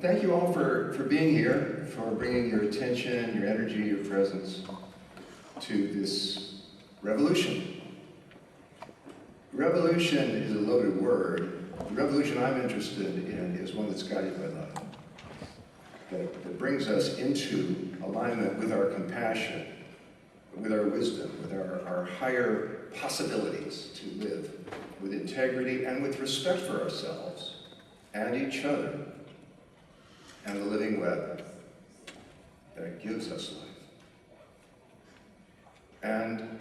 Thank you all for being here, for bringing your attention, your energy, your presence to this revolution. Revolution is a loaded word. The revolution I'm interested in is one that's guided by love, that brings us into alignment with our compassion, with our wisdom, with our higher possibilities to live with integrity and with respect for ourselves and each other and the living web that gives us life. And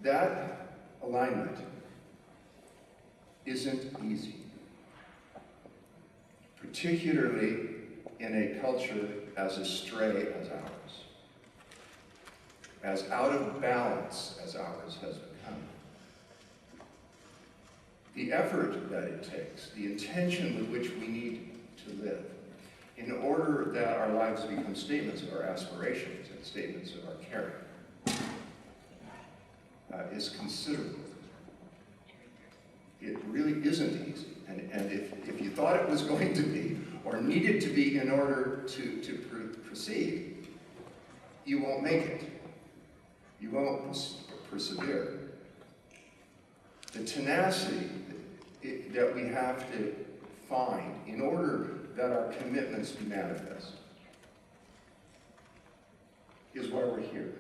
that alignment isn't easy, particularly in a culture as astray as ours, as out of balance as ours has become. The effort that it takes, the intention with which we need to live, in order that our lives become statements of our aspirations and statements of our character, is considerable. It really isn't easy. And if you thought it was going to be, or needed to be in order to proceed, you won't make it. You won't persevere. The tenacity that we have to find in order that our commitments be manifest is why we're here.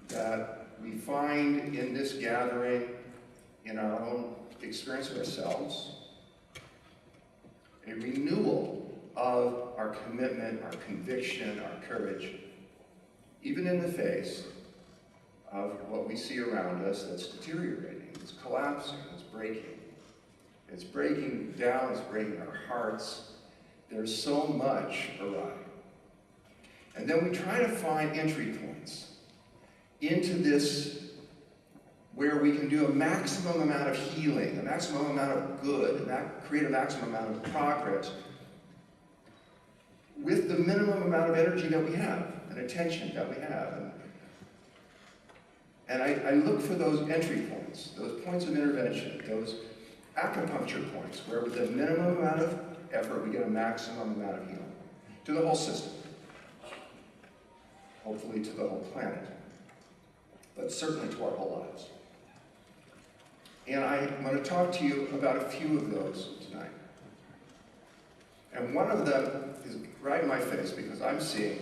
That we find in this gathering, in our own experience of ourselves, a renewal of our commitment, our conviction, our courage, even in the face of what we see around us that's deteriorating, it's collapsing, it's breaking. It's breaking down, it's breaking our hearts. There's so much awry. And then we try to find entry points into this where we can do a maximum amount of healing, a maximum amount of good, create a maximum amount of progress with the minimum amount of energy that we have and attention that we have. And I look for those entry points, those points of intervention, those acupuncture points, where with a minimum amount of effort, we get a maximum amount of healing to the whole system, hopefully to the whole planet, but certainly to our whole lives. And I want to talk to you about a few of those tonight. And one of them is right in my face because I'm seeing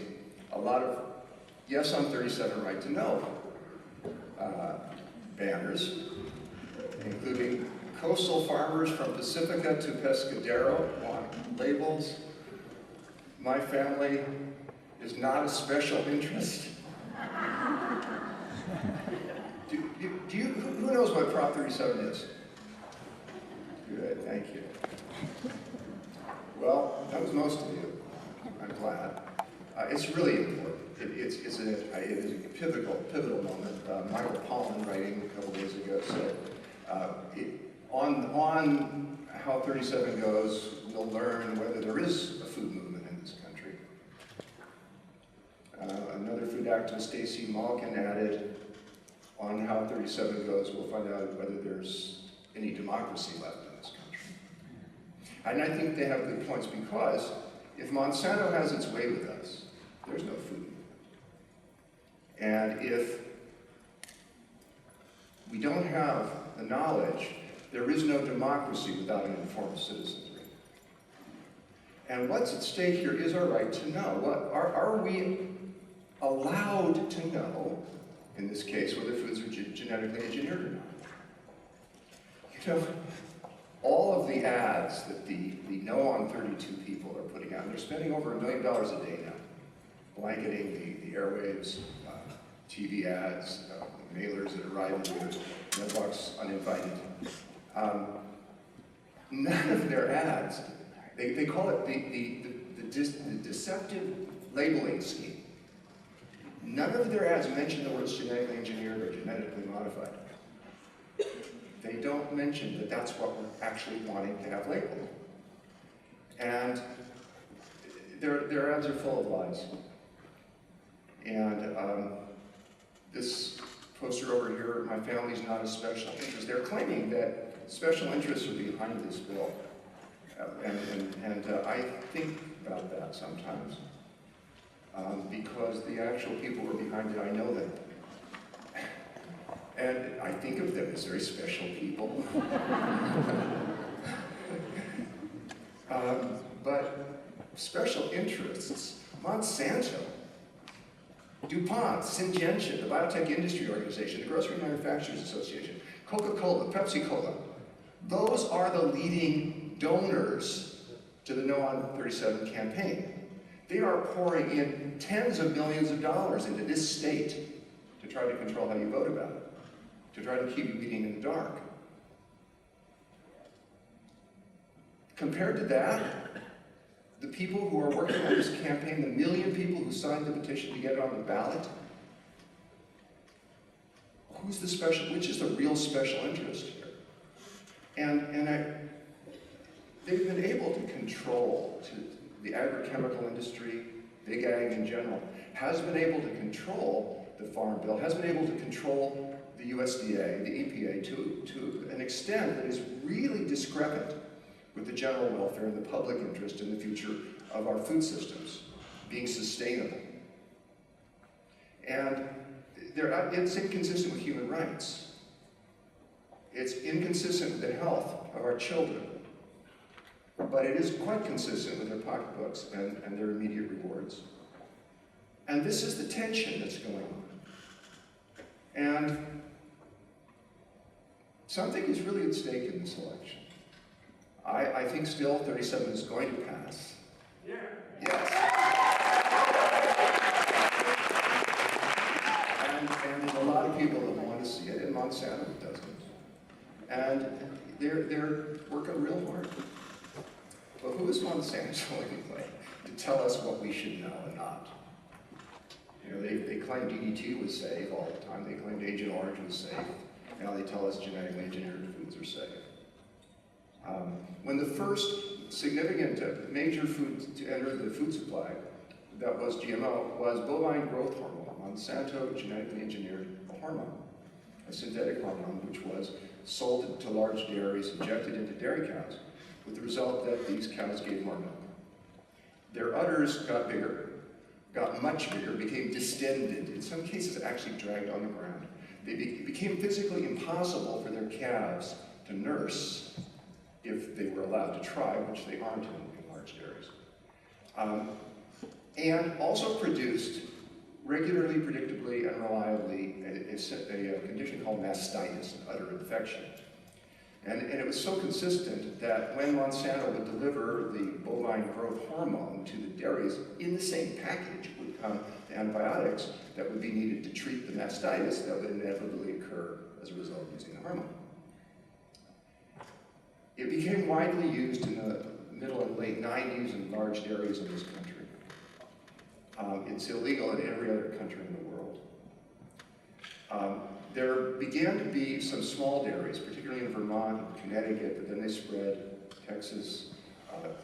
a lot of Yes, I'm 37 Right to Know banners, including coastal farmers from Pacifica to Pescadero on labels. My family is not a special interest. Who knows what Prop 37 is? Good, thank you. Well, that was most of you. I'm glad. It's really important. It is a pivotal moment. Michael Pollan writing a couple days ago said, on how 37 goes, we'll learn whether there is a food movement in this country. Another food activist, Stacey Malkin, added, on how 37 goes, we'll find out whether there's any democracy left in this country. And I think they have good points because if Monsanto has its way with us, there's no food movement. And if we don't have the knowledge, there is no democracy without an informed citizenry. And what's at stake here is our right to know. What are we allowed to know, in this case, whether foods are genetically engineered or not? You know, all of the ads that the No on 32 people are putting out, they're spending over $1 million a day now, blanketing the airwaves, TV ads, mailers that arrive in your mailbox uninvited. None of their ads, they call it the deceptive labeling scheme. None of their ads mention the words genetically engineered or genetically modified. They don't mention that that's what we're actually wanting to have labeled. And their ads are full of lies. And this poster over here, my family's not a special interest. They're claiming that special interests are behind this bill. And I think about that sometimes because the actual people who are behind it, I know them. And I think of them as very special people. But special interests, Monsanto, DuPont, Syngenta, the Biotech Industry Organization, the Grocery Manufacturers Association, Coca-Cola, Pepsi-Cola, those are the leading donors to the No on 37 campaign. They are pouring in tens of millions of dollars into this state to try to control how you vote about it, to try to keep you beating in the dark. Compared to that, the people who are working on this campaign, the million people who signed the petition to get it on the ballot, who's the special, which is the real special interest here? They've been able to control the agrochemical industry, big ag in general, has been able to control the Farm Bill, has been able to control the USDA, the EPA, to an extent that is really discrepant with the general welfare and the public interest in the future of our food systems being sustainable. And it's inconsistent with human rights. It's inconsistent with the health of our children. But it is quite consistent with their pocketbooks and their immediate rewards. And this is the tension that's going on. And something is really at stake in this election. I think still 37 is going to pass. Yeah. Yes. And there's a lot of people that want to see it, and Monsanto doesn't. And they're working real hard. But who is Monsanto anyway to tell us what we should know and not? You know, they claim DDT was safe all the time. They claimed Agent Orange was safe. Now they tell us genetically engineered foods are safe. When the first significant major food to enter the food supply that was GMO was bovine growth hormone, Monsanto genetically engineered hormone, a synthetic hormone which was sold to large dairies, injected into dairy cows, with the result that these cows gave more milk. Their udders got bigger, got much bigger, became distended, in some cases actually dragged on the ground. It became physically impossible for their calves to nurse if they were allowed to try, which they aren't in large dairies. And also produced regularly, predictably, and reliably a condition called mastitis, an udder infection. And it was so consistent that when Monsanto would deliver the bovine growth hormone to the dairies, in the same package would come the antibiotics that would be needed to treat the mastitis that would inevitably occur as a result of using the hormone. It became widely used in the middle and late 90s in large dairies in this country. It's illegal in every other country in the world. There began to be some small dairies, particularly in Vermont and Connecticut, but then they spread Texas,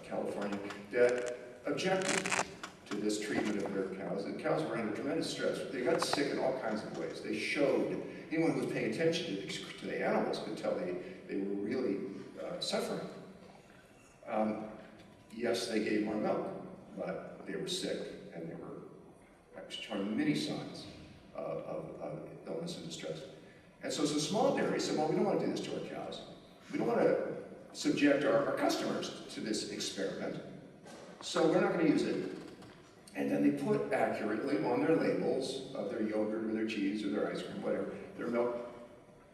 California, that objected to this treatment of their cows. The cows were under tremendous stress. They got sick in all kinds of ways. They showed, anyone who was paying attention to the animals could tell they were really suffering. Yes, they gave more milk, but they were sick and they were showing many signs of illness and distress. And so some small dairies said, well, we don't want to do this to our cows. We don't want to subject our customers to this experiment, so we're not going to use it. And then they put accurately on their labels of their yogurt or their cheese or their ice cream, whatever, their milk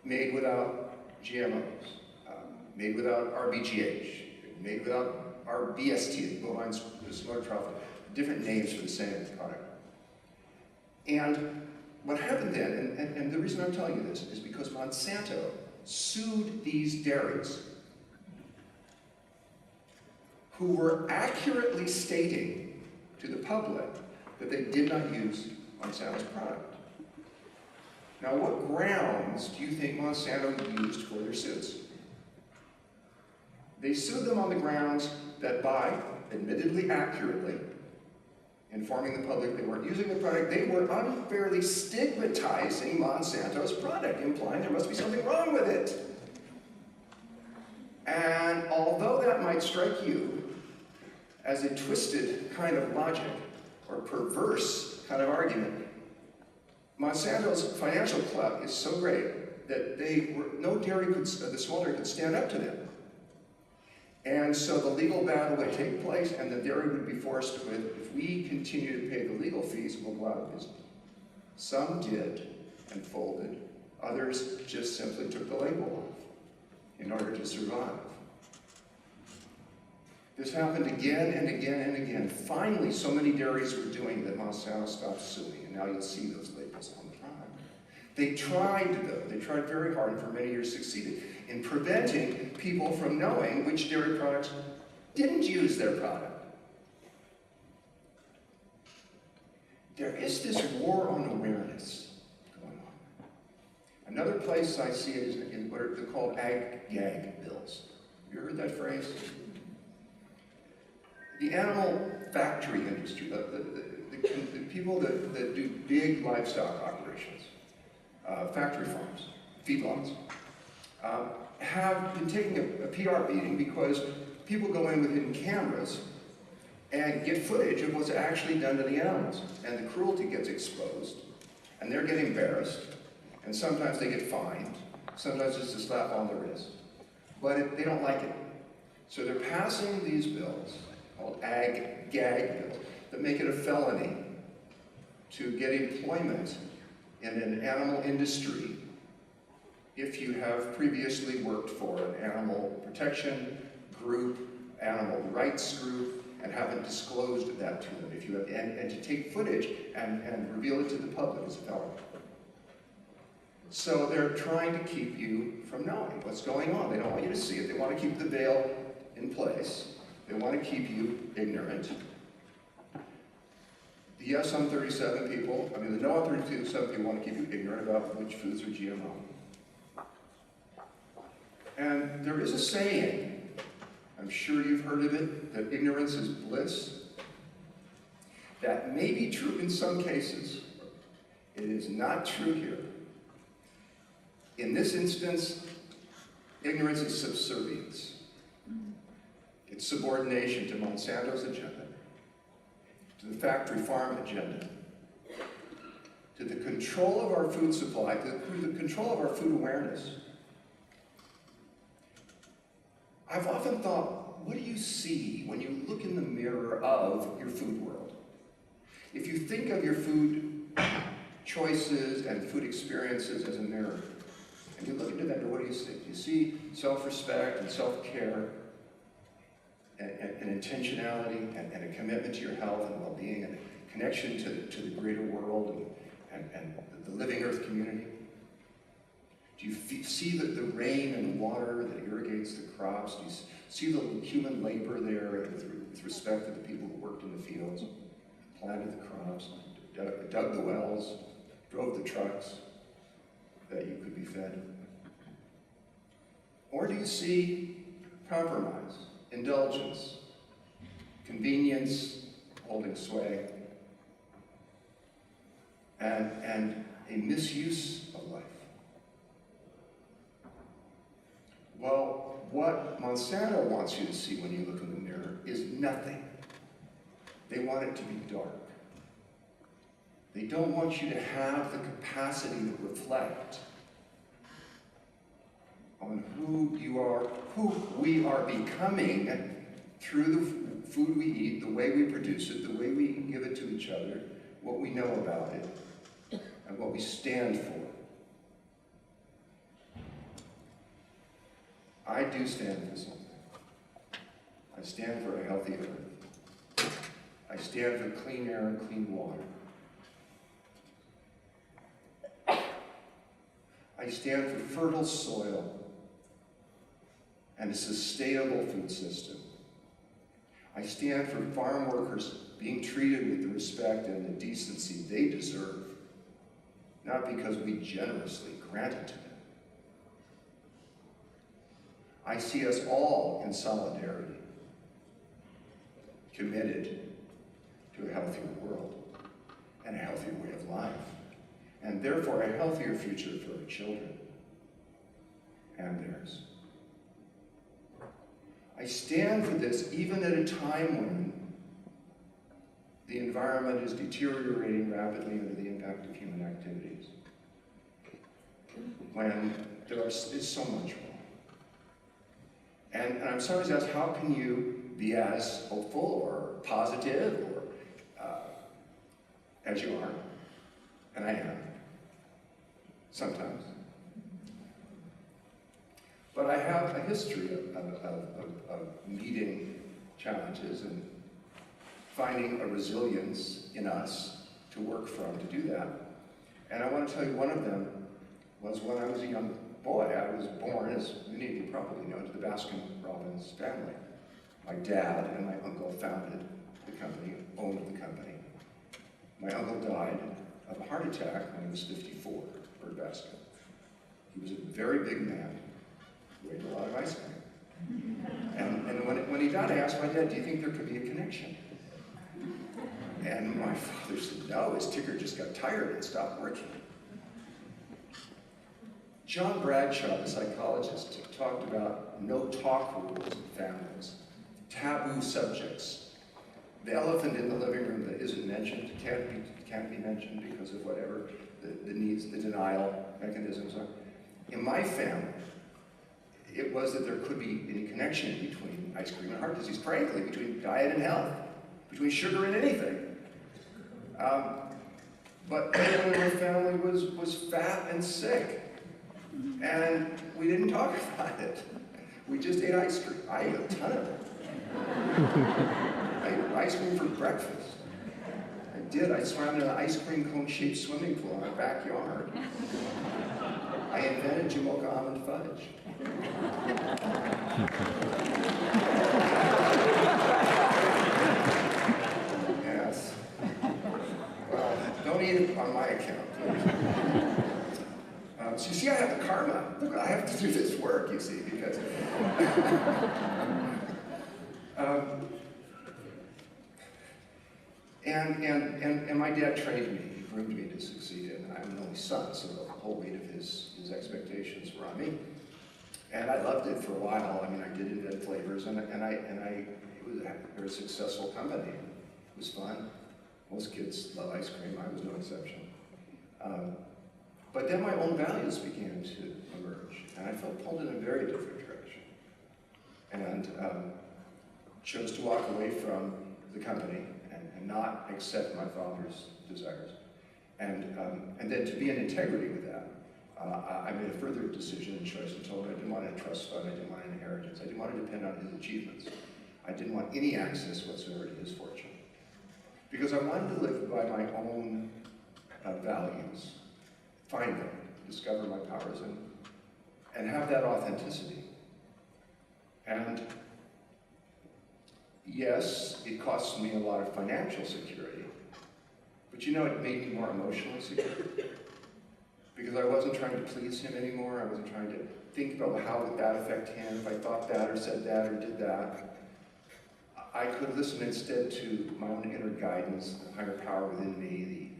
made without GMOs, made without RBGH, made without RBST, bovine smoked trough, different names for the same product. And what happened then, and the reason I'm telling you this is because Monsanto sued these dairies who were accurately stating to the public that they did not use Monsanto's product. Now, what grounds do you think Monsanto used for their suits? They sued them on the grounds that by, admittedly accurately, informing the public they weren't using the product, they were unfairly stigmatizing Monsanto's product, implying there must be something wrong with it. And although that might strike you as a twisted kind of logic or perverse kind of argument, Monsanto's financial clout is so great that no dairy the small dairy could stand up to them. And so the legal battle would take place, and the dairy would be forced with, if we continue to pay the legal fees, we'll go out of business. Some did and folded. Others just simply took the label off in order to survive. This happened again and again and again. Finally, so many dairies were doing that Monsanto stopped suing, and now you'll see those labels on the product. They tried, though. They tried very hard, and for many years succeeded in preventing people from knowing which dairy products didn't use their product. There is this war on awareness going on. Another place I see it is in what are called ag-gag bills. You heard that phrase? The animal factory industry, the people that do big livestock operations, factory farms, feedlots, have been taking a PR beating because people go in with hidden cameras and get footage of what's actually done to the animals. And the cruelty gets exposed, and they're getting embarrassed, and sometimes they get fined, sometimes it's a slap on the wrist. But they don't like it. So they're passing these bills, called ag-gag bills, that make it a felony to get employment in an animal industry if you have previously worked for an animal protection group, animal rights group, and haven't disclosed that to them. If you have, and to take footage and reveal it to the public is a felony. So they're trying to keep you from knowing what's going on. They don't want you to see it. They want to keep the veil in place. They want to keep you ignorant. The yes on 37 people, the no on 37 people want to keep you ignorant about which foods are GMO. And there is a saying, I'm sure you've heard of it, that ignorance is bliss. That may be true in some cases. It is not true here. In this instance, ignorance is subservience. It's subordination to Monsanto's agenda, to the factory farm agenda, to the control of our food supply, to the control of our food awareness. I've often thought, what do you see when you look in the mirror of your food world? If you think of your food choices and food experiences as a mirror, and you look into that, what do you see? You see self-respect and self-care, and intentionality, and a commitment to your health and well-being, and a connection to the greater world and the living earth community? Do you see the rain and water that irrigates the crops? Do you see the human labor there with respect to the people who worked in the fields, planted the crops, dug the wells, drove the trucks that you could be fed? Or do you see compromise, indulgence, convenience holding sway, and a misuse of life? Well, what Monsanto wants you to see when you look in the mirror is nothing. They want it to be dark. They don't want you to have the capacity to reflect on who you are, who we are becoming through the food we eat, the way we produce it, the way we give it to each other, what we know about it, and what we stand for. I do stand for something. I stand for a healthy earth. I stand for clean air and clean water. I stand for fertile soil and a sustainable food system. I stand for farm workers being treated with the respect and the decency they deserve, not because we generously grant it to them. I see us all in solidarity, committed to a healthier world and a healthier way of life, and therefore a healthier future for our children and theirs. I stand for this even at a time when the environment is deteriorating rapidly under the impact of human activities. When there is so much wrong. And I'm sometimes asked, how can you be as hopeful or positive or as you are? And I am, sometimes. But I have a history of meeting challenges and finding a resilience in us to work from to do that. And I want to tell you one of them was when I was a young boy. I was born, as many of you probably know, to the Baskin-Robbins family. My dad and my uncle founded the company, owned the company. My uncle died of a heart attack when he was 54, Bert Baskin. He was a very big man, who ate a lot of ice cream. And when he died, I asked my dad, do you think there could be a connection? And my father said, no, his ticker just got tired and stopped working. John Bradshaw, the psychologist, talked about no talk rules in families, taboo subjects. The elephant in the living room that isn't mentioned can't be mentioned because of whatever the needs, the denial mechanisms are. In my family, it was that there could be any connection between ice cream and heart disease, frankly, between diet and health, between sugar and anything. But everyone in my family was fat and sick. And we didn't talk about it. We just ate ice cream. I ate a ton of it. I ate ice cream for breakfast. I did. I swam in an ice cream cone-shaped swimming pool in our backyard. I invented Jamocha almond fudge. Yes. Well, don't eat it on my account, please. So you see, I have the karma. Look, I have to do this work, you see, because... and my dad trained me, he groomed me to succeed, and I'm an only son, so the whole weight of his expectations were on me. And I loved it for a while. I mean, I did invent flavors, and it was a very successful company. It was fun. Most kids love ice cream. I was no exception. But then my own values began to emerge, and I felt pulled in a very different direction. And chose to walk away from the company and not accept my father's desires. And then to be in integrity with that, I made a further decision and choice and told him I didn't want a trust fund, I didn't want an inheritance, I didn't want to depend on his achievements. I didn't want any access whatsoever to his fortune. Because I wanted to live by my own values, find them, discover my powers, and have that authenticity. And yes, it cost me a lot of financial security, but you know, it made me more emotionally secure. Because I wasn't trying to please him anymore. I wasn't trying to think about how would that affect him, if I thought that or said that or did that. I could listen instead to my own inner guidance, the higher power within me,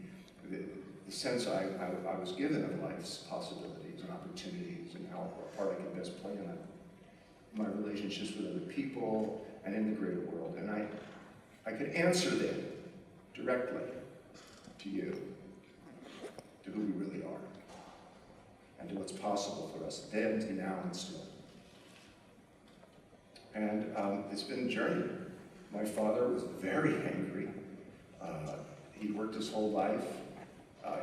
the sense I was given of life's possibilities and opportunities and how part I could best play in it. My relationships with other people and in the greater world. And I could answer them directly to you, to who we really are, and to what's possible for us then, to now, and still. And it's been a journey. My father was very angry. He worked his whole life.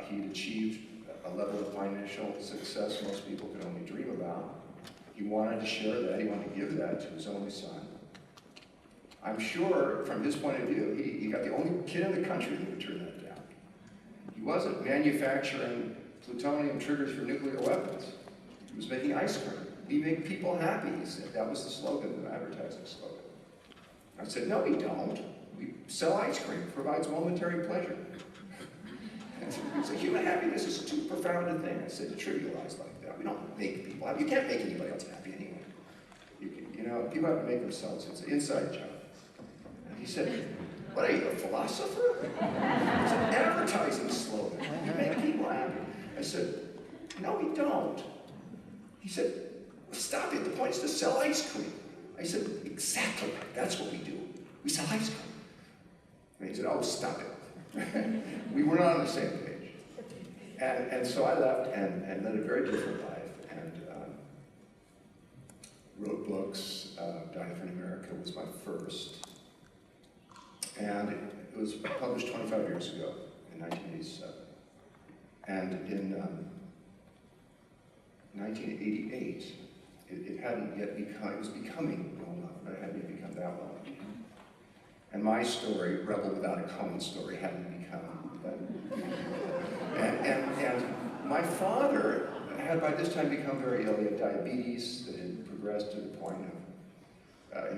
He'd achieved a level of financial success most people could only dream about. He wanted to share that. He wanted to give that to his only son. I'm sure, from his point of view, he got the only kid in the country that would turn that down. He wasn't manufacturing plutonium triggers for nuclear weapons. He was making ice cream. We make people happy, he said. That was the slogan, the advertising slogan. I said, no, we don't. We sell ice cream. It provides momentary pleasure. He said, human happiness is too profound a thing. I said, to trivialize like that. We don't make people happy. You can't make anybody else happy anyway. You know, people have to make themselves. It's an inside job. And he said, what are you, a philosopher? It's an advertising slogan. You make people happy. I said, no, we don't. He said, well, stop it. The point is to sell ice cream. I said, exactly, that's what we do. We sell ice cream. And he said, oh, stop it. We were not on the same page. And so I left and led a very different life, and wrote books. Diet for America was my first. And it was published 25 years ago, in 1987. And in 1988, it hadn't yet become, it was becoming well known, but it hadn't yet become that well known. And my story, Rebel Without a Cone story, hadn't become that. And my father had by this time become very ill. He had diabetes that had progressed to the point of,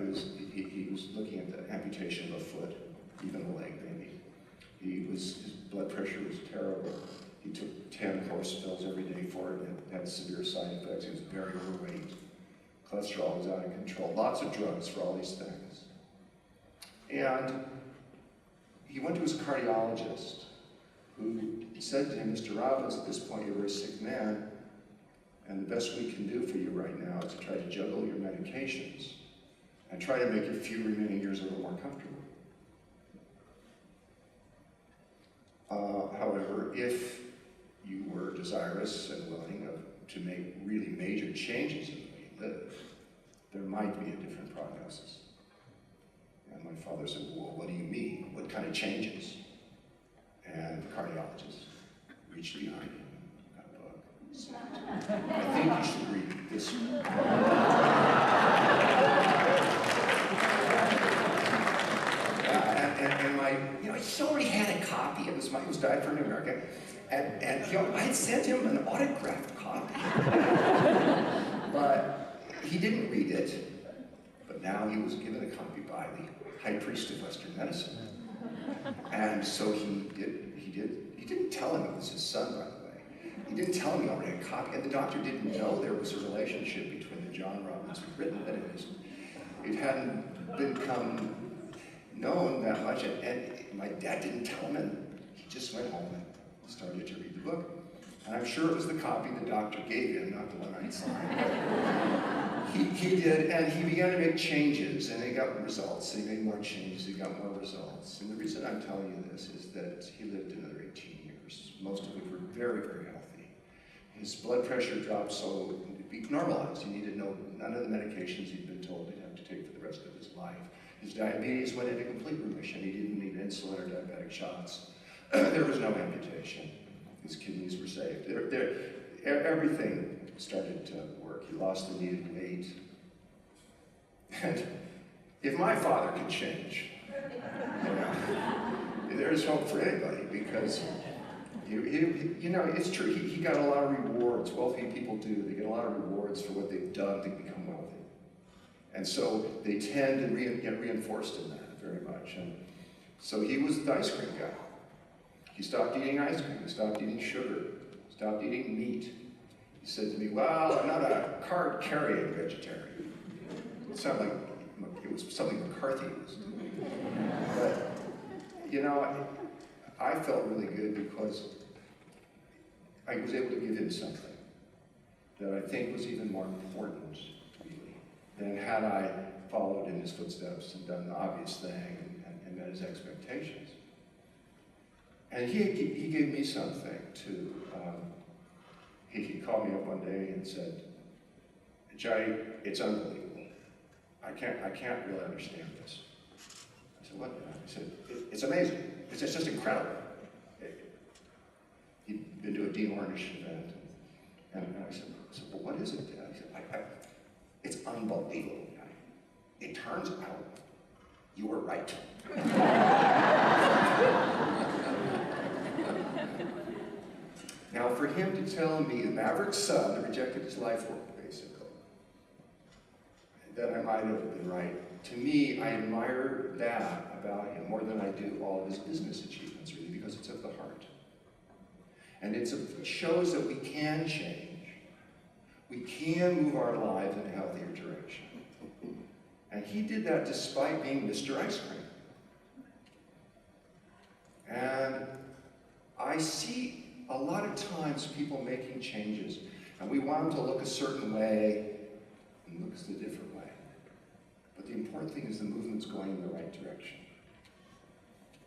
he was looking at the amputation of a foot, even a leg maybe. His blood pressure was terrible. He took 10 horse pills every day for it and had severe side effects. He was very overweight. Cholesterol was out of control. Lots of drugs for all these things. And he went to his cardiologist, who said to him, Mr. Robbins, at this point you're a very sick man, and the best we can do for you right now is to try to juggle your medications and try to make your few remaining years a little more comfortable. However, if you were desirous and willing to make really major changes in the way you live, there might be a different prognosis. And my father said, well, what do you mean? What kind of changes? And the cardiologist reached behind him, got a book, said, I think you should read this one. And my, he already had a copy. It was Diet for America. And I had sent him an autographed copy. But he didn't read it. But now he was given a copy by the high priest of Western medicine. And so he didn't tell him it was his son, by the way. He didn't tell him he already had a copy. And the doctor didn't know there was a relationship between the John Robbins who'd written it. It hadn't become known that much, and my dad didn't tell him, and he just went home and started to read the book. And I'm sure it was the copy the doctor gave him, not the one I signed. He did, and he began to make changes, and he got results, and he made more changes, he got more results. And the reason I'm telling you this is that he lived another 18 years, most of which were very, very healthy. His blood pressure dropped so it normalized. He needed none of the medications he'd been told he'd have to take for the rest of his life. His diabetes went into complete remission. He didn't need insulin or diabetic shots. There was no amputation. His kidneys were saved. Everything started to work. He lost the needed weight. And if my father could change, there's hope for anybody, because it's true. He got a lot of rewards. Wealthy people do. They get a lot of rewards for what they've done to become wealthy. And so they tend to get reinforced in that very much. And so he was the ice cream guy. He stopped eating ice cream. He stopped eating sugar. Stopped eating meat. He said to me, well, I'm not a card-carrying vegetarian. It sounded like it was something McCarthy was doing. But, I felt really good because I was able to give him something that I think was even more important, than had I followed in his footsteps and done the obvious thing and met his expectations. And he gave me something too. He called me up one day and said, Jai, it's unbelievable. I can't really understand this. I said, what? He said, it's amazing. It's just incredible. He'd been to a Dean Ornish event. And I said, well, what is it, Dad? He said, it's unbelievable. It turns out you were right. Now, for him to tell me, the maverick son that rejected his life work, basically, that I might have been right, to me, I admire that about him more than I do all of his business achievements, really, because it's of the heart. And it shows that we can change. We can move our lives in a healthier direction. And he did that despite being Mr. Ice Cream. And I see a lot of times people making changes, and we want them to look a certain way, and looks a different way. But the important thing is the movement's going in the right direction.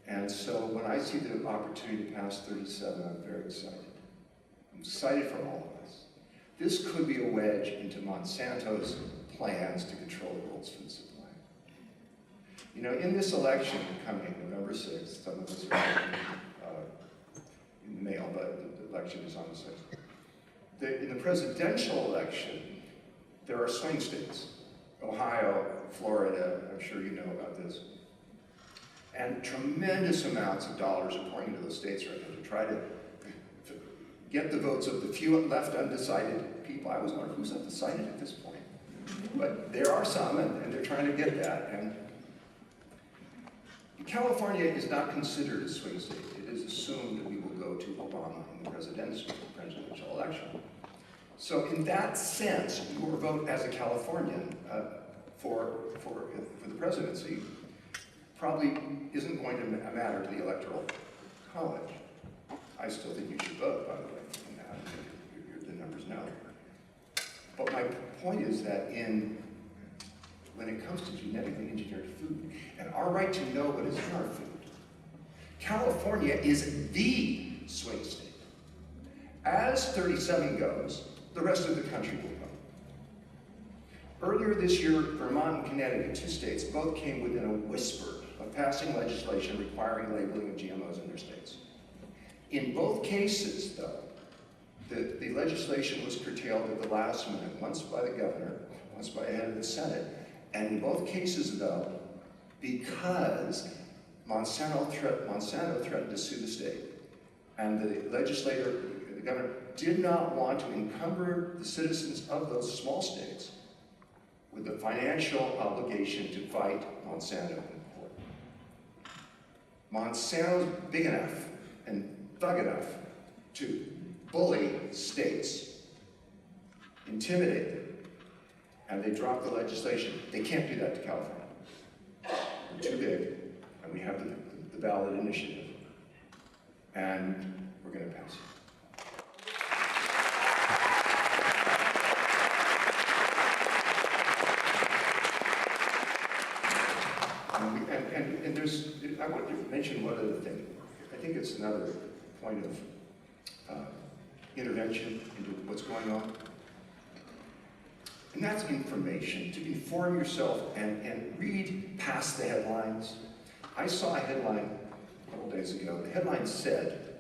And so when I see the opportunity to pass 37, I'm very excited. I'm excited for all of us. This could be a wedge into Monsanto's plans to control the world's food supply. You know, in this election coming November 6th, some of us are in the mail, but the election is on the 6th. In the presidential election, there are swing states. Ohio, Florida, I'm sure you know about this. And tremendous amounts of dollars are pouring into those states right now to try to get the votes of the few left undecided people. I was wondering who's undecided at this point. But there are some, and they're trying to get that. And California is not considered a swing state. It is assumed that we will go to Obama in the presidential election. So in that sense, your vote as a Californian for the presidency probably isn't going to matter to the Electoral College. I still think you should vote, by the way, on that. The numbers know. But my point is that when it comes to genetically engineered food and our right to know what is in our food, California is the swing state. As 37 goes, the rest of the country will go. Earlier this year, Vermont and Connecticut, two states, both came within a whisper of passing legislation requiring labeling of GMOs in their states. In both cases, though, the legislation was curtailed at the last minute, once by the governor, once by a head of the Senate, and in both cases, though, because Monsanto threatened to sue the state, and the governor did not want to encumber the citizens of those small states with the financial obligation to fight Monsanto in court. Monsanto's big enough and thug enough to bully states, intimidate them, and they dropped the legislation. They can't do that to California. We're too big, and we have the ballot initiative, and we're going to pass it. And there's, I want to mention one other thing. I think it's another point of intervention into what's going on. And that's information, to inform yourself and read past the headlines. I saw a headline a couple days ago. The headline said,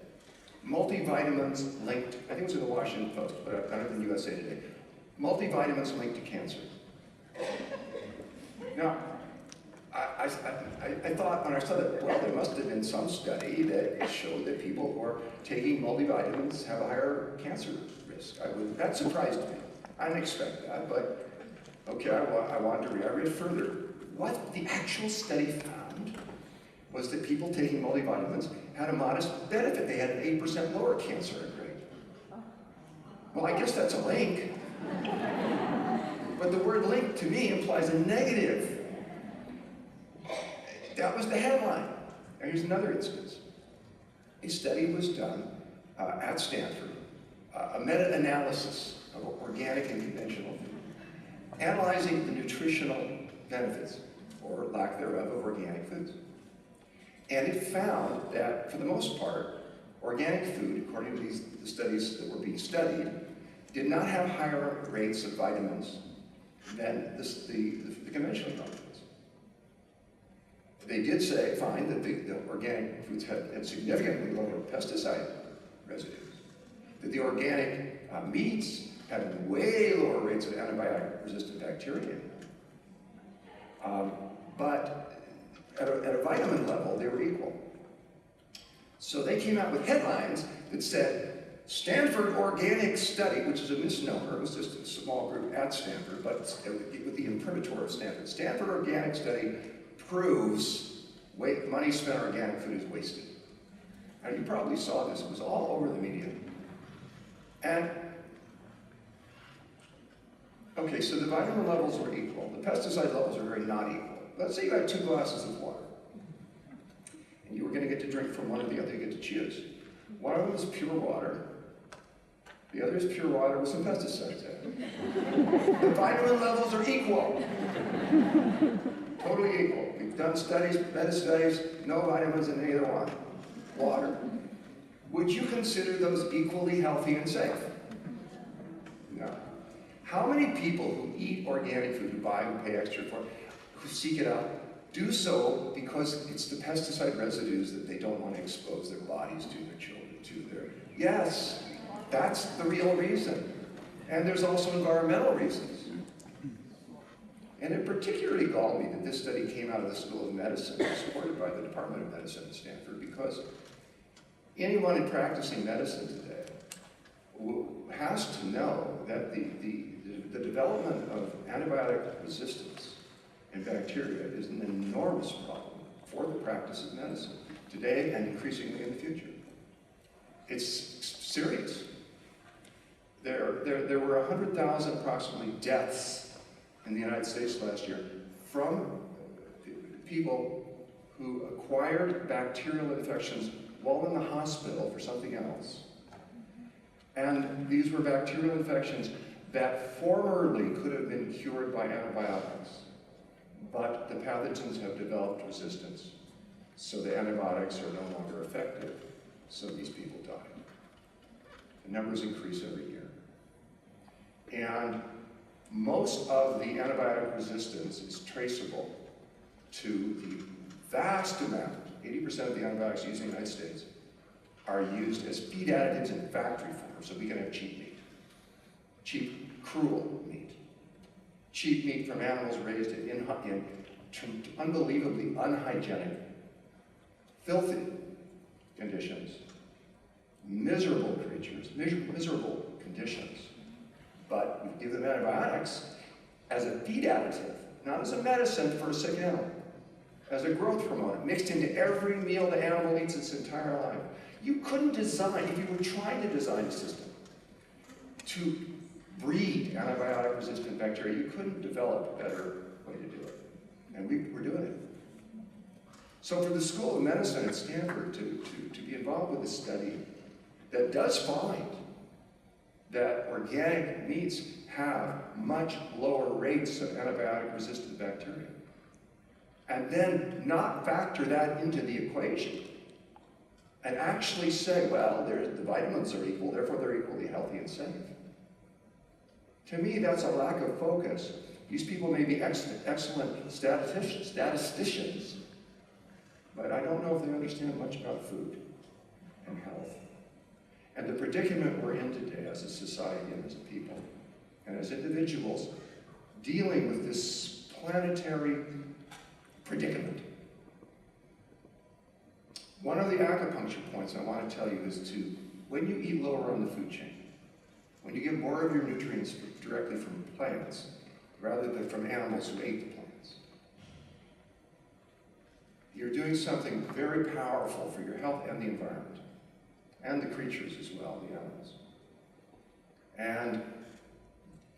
multivitamins linked, I think it was in the Washington Post, but I don't think USA Today, multivitamins linked to cancer. Now, I thought when I saw that, well, there must have been some study that showed that people who are taking multivitamins have a higher cancer risk. That surprised me. I didn't expect that, but okay, I wanted to read. I read further. What the actual study found was that people taking multivitamins had a modest benefit. They had an 8% lower cancer rate. Well, I guess that's a link. But the word link to me implies a negative. That was the headline. Now here's another instance. A study was done at Stanford, a meta-analysis of organic and conventional food, analyzing the nutritional benefits, or lack thereof, of organic foods. And it found that, for the most part, organic food, according to the studies that were being studied, did not have higher rates of vitamins than the conventional vitamins. They did find that the organic foods had significantly lower pesticide residues, that the organic meats had way lower rates of antibiotic-resistant bacteria. But at a vitamin level, they were equal. So they came out with headlines that said, Stanford organic study, which is a misnomer. It was just a small group at Stanford, but with the imprimatur of Stanford. Stanford organic study proves money spent on organic food is wasted. Now you probably saw this, it was all over the media. And, okay, so the vitamin levels were equal. The pesticide levels are very not equal. Let's say you had 2 glasses of water. And you were gonna get to drink from one or the other, you get to choose. One of them is pure water, The other is pure water with some pesticides in it. The vitamin levels are equal. Totally equal. We've done studies, meta-studies, no vitamins in either one. Water. Would you consider those equally healthy and safe? No. How many people who eat organic food, who buy, who pay extra for it, who seek it out, do so because it's the pesticide residues that they don't want to expose their bodies to, their children to? Yes, that's the real reason. And there's also environmental reasons. And it particularly galled me that this study came out of the School of Medicine, supported by the Department of Medicine at Stanford, because anyone in practicing medicine today has to know that the development of antibiotic resistance in bacteria is an enormous problem for the practice of medicine today and increasingly in the future. It's serious. There were 100,000 approximately deaths in the United States last year from people who acquired bacterial infections while in the hospital for something else. And these were bacterial infections that formerly could have been cured by antibiotics, but the pathogens have developed resistance, so the antibiotics are no longer effective, so these people die. The numbers increase every year. And most of the antibiotic resistance is traceable to the vast amount, 80% of the antibiotics used in the United States are used as feed additives in factory form, so we can have cheap meat. Cheap, cruel meat. Cheap meat from animals raised in unbelievably unhygienic, filthy conditions. Miserable creatures, miserable conditions. But we give them antibiotics as a feed additive, not as a medicine for a sick animal, as a growth hormone, mixed into every meal the animal eats its entire life. You couldn't design, if you were trying to design a system to breed antibiotic-resistant bacteria, you couldn't develop a better way to do it. And we're doing it. So for the School of Medicine at Stanford to be involved with a study that does find that organic meats have much lower rates of antibiotic-resistant bacteria, and then not factor that into the equation, and actually say, well, the vitamins are equal, therefore they're equally healthy and safe. To me, that's a lack of focus. These people may be excellent statisticians, but I don't know if they understand much about food and health. And the predicament we're in today as a society and as a people and as individuals dealing with this planetary predicament. One of the acupuncture points I want to tell you is to, when you eat lower on the food chain, when you get more of your nutrients directly from plants rather than from animals who ate the plants, you're doing something very powerful for your health and the environment, and the creatures as well, the animals. And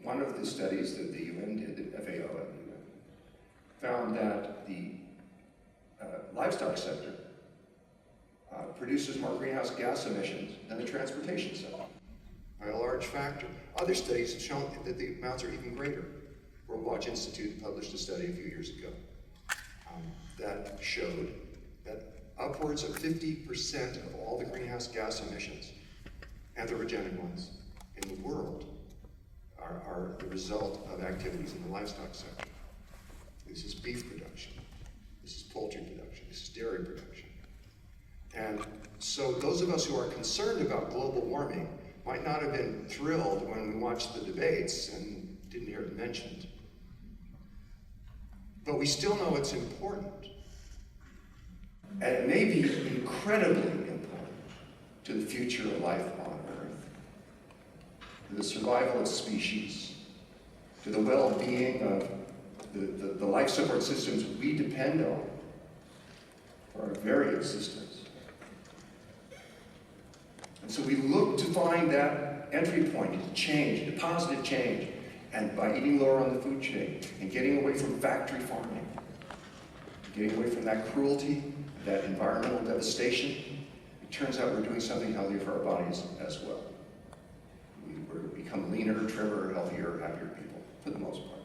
one of the studies that the UN did, the FAO and the UN, found that the livestock sector produces more greenhouse gas emissions than the transportation sector by a large factor. Other studies have shown that the amounts are even greater. World Watch Institute published a study a few years ago that showed that upwards of 50% of all the greenhouse gas emissions, anthropogenic ones, in the world are the result of activities in the livestock sector. This is beef production, this is poultry production, this is dairy production. And so those of us who are concerned about global warming might not have been thrilled when we watched the debates and didn't hear it mentioned. But we still know it's important. And it may be incredibly important to the future of life on Earth, to the survival of species, to the well-being of the life support systems we depend on for our very existence. And so we look to find that entry point to change, to positive change, and by eating lower on the food chain and getting away from factory farming, getting away from that cruelty, that environmental devastation, it turns out we're doing something healthy for our bodies as well. We become leaner, trimmer, healthier, happier people, for the most part.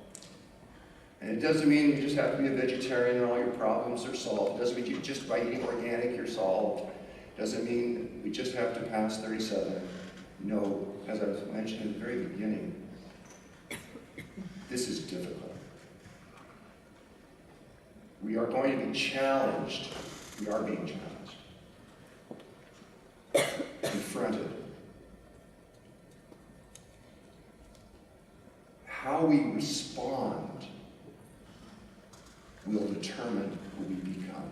And it doesn't mean you just have to be a vegetarian and all your problems are solved. It doesn't mean you just by eating organic you're solved. It doesn't mean we just have to pass 37. No, as I mentioned at the very beginning, this is difficult. We are going to be challenged. We are being challenged, confronted. How we respond will determine who we become,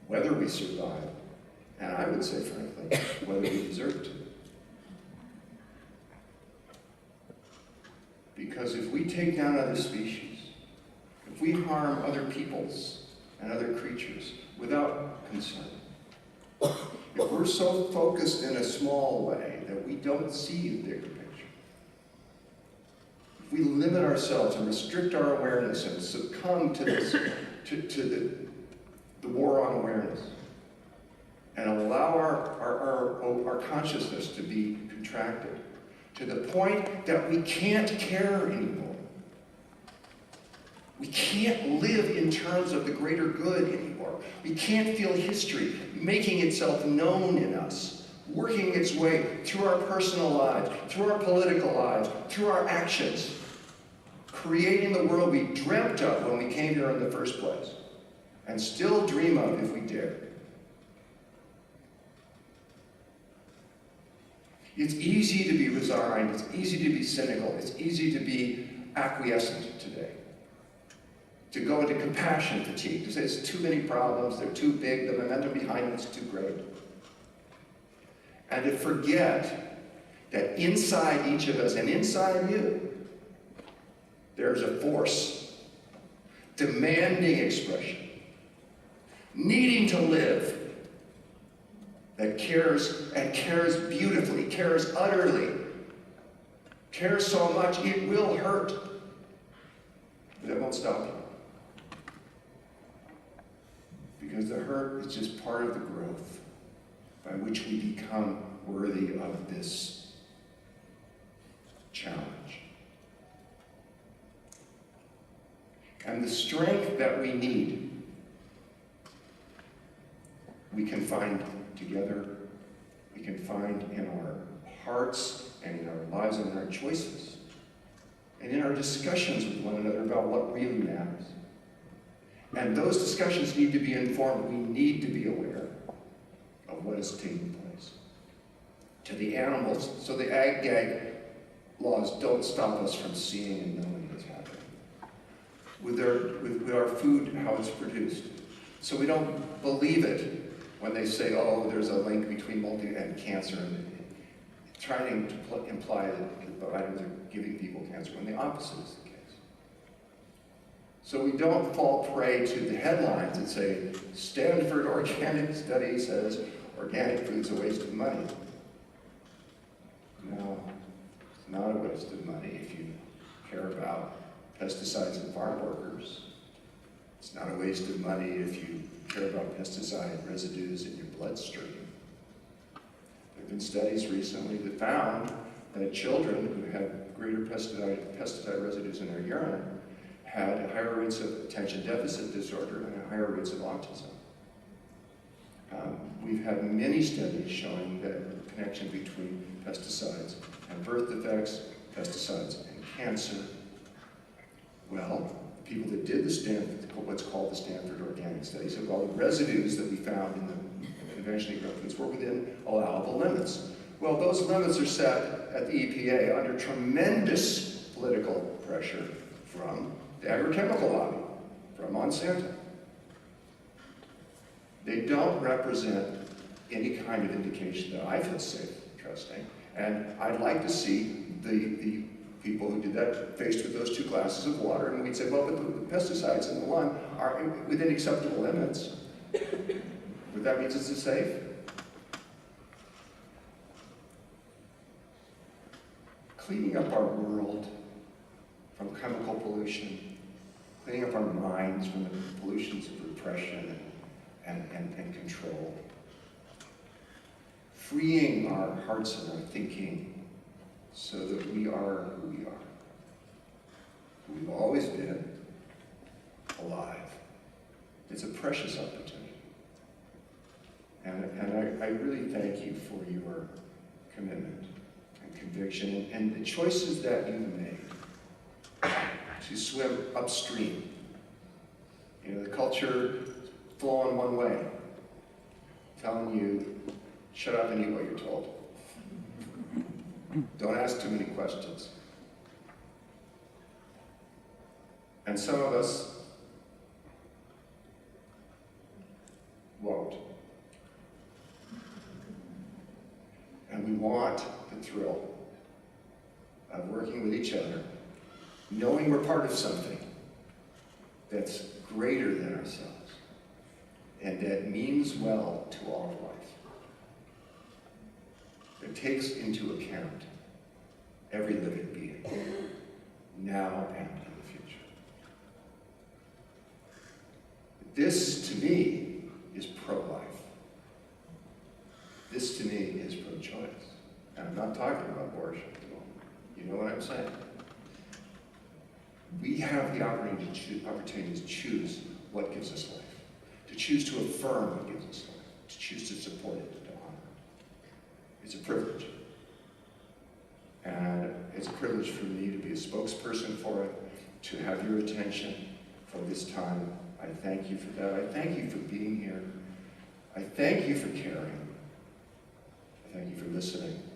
whether we survive, and I would say, frankly, whether we deserve to. Because if we take down other species, if we harm other peoples and other creatures without concern, if we're so focused in a small way that we don't see the bigger picture, if we limit ourselves and restrict our awareness and succumb to this, to the war on awareness, and allow our consciousness to be contracted to the point that we can't care anymore. We can't live in terms of the greater good anymore. We can't feel history making itself known in us, working its way through our personal lives, through our political lives, through our actions, creating the world we dreamt of when we came here in the first place, and still dream of if we dare. It's easy to be resigned, it's easy to be cynical, it's easy to be acquiescent today. To go into compassion fatigue, to say it's too many problems, they're too big, the momentum behind them is too great. And to forget that inside each of us, and inside you, there's a force demanding expression, needing to live, that cares, and cares beautifully, cares utterly, cares so much it will hurt, but it won't stop you. Because the hurt is just part of the growth by which we become worthy of this challenge. And the strength that we need, we can find together, we can find in our hearts and in our lives and in our choices, and in our discussions with one another about what really matters. And those discussions need to be informed. We need to be aware of what is taking place. To the animals, so the ag-gag laws don't stop us from seeing and knowing what's happening. With our food, how it's produced. So we don't believe it when they say, oh, there's a link between and cancer, and trying to imply that the vitamins are giving people cancer, when the opposite is the case. So we don't fall prey to the headlines that say, Stanford organic study says organic food's a waste of money. No, it's not a waste of money if you care about pesticides and farm workers. It's not a waste of money if you care about pesticide residues in your bloodstream. There have been studies recently that found that children who had greater pesticide residues in their urine had higher rates of attention deficit disorder and higher rates of autism. We've had many studies showing that the connection between pesticides and birth defects, pesticides and cancer. Well, people that did what's called the Stanford organic study said, well, the residues that we found in the conventionally grown foods were within allowable limits. Well, those limits are set at the EPA under tremendous political pressure from the agrochemical lobby, from Monsanto. They don't represent any kind of indication that I feel safe trusting, and I'd like to see the people who did that faced with those two glasses of water, and we'd say, well, but the pesticides in the lung are within acceptable limits. But that means it's safe. Cleaning up our world from chemical pollution, cleaning up our minds from the pollutions of repression and control, freeing our hearts and our thinking so that we are who we are. We've always been alive. It's a precious opportunity. And I really thank you for your commitment and conviction and the choices that you've made to swim upstream. You know, the culture flowing one way, telling you, shut up and eat what you're told. Don't ask too many questions. And some of us won't. And we want the thrill of working with each other, knowing we're part of something that's greater than ourselves and that means well to all of life. It takes into account every living being, now and in the future. This, to me, is pro-life. This, to me, is pro-choice. And I'm not talking about abortion at the moment. You know what I'm saying? We have the opportunity to choose what gives us life, to choose to affirm what gives us life, to choose to support it, to honor it. It's a privilege. And it's a privilege for me to be a spokesperson for it, to have your attention for this time. I thank you for that. I thank you for being here. I thank you for caring. I thank you for listening.